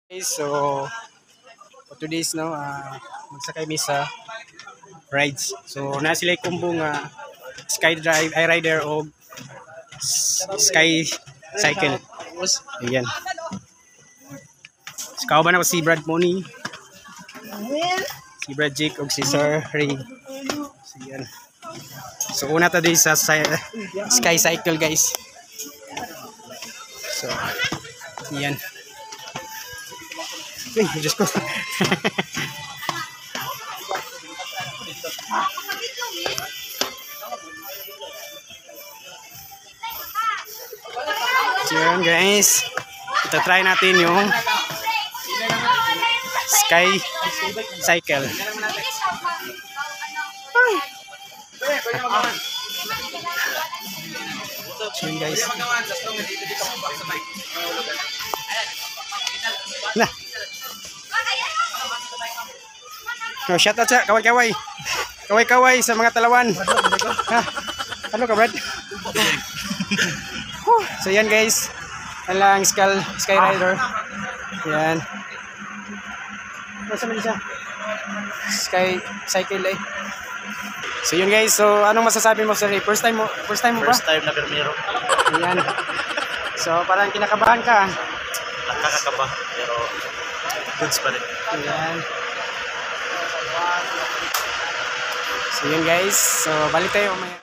Okay, so for today's magsakay mi sa rides. So na sila kumbo nga sky drive, I rider o sky cycle. Ayan. So kauban ako si Brad Moni, si Brad Jake o si Sir Ray. So, ayan. So una ta din sa sky cycle guys. So ayan. Uy, Diyos ko. So yun guys, ito try natin yung sky cycle. So yun guys. Nah. No, shout out sa kaway-kaway. Kaway-kaway sa mga talawan. Ha? Ano ka, Brad? So yan guys. Alang sky rider. Yan. Nasa man siya? Sky cycle eh. So yun guys. So anong masasabi mo sir? First time mo ba? First time na Bermero. Yan. So parang kinakabahan ka. Nakakakaba pero goods pa rin. Yan. So yun guys, so balik tayo mamaya.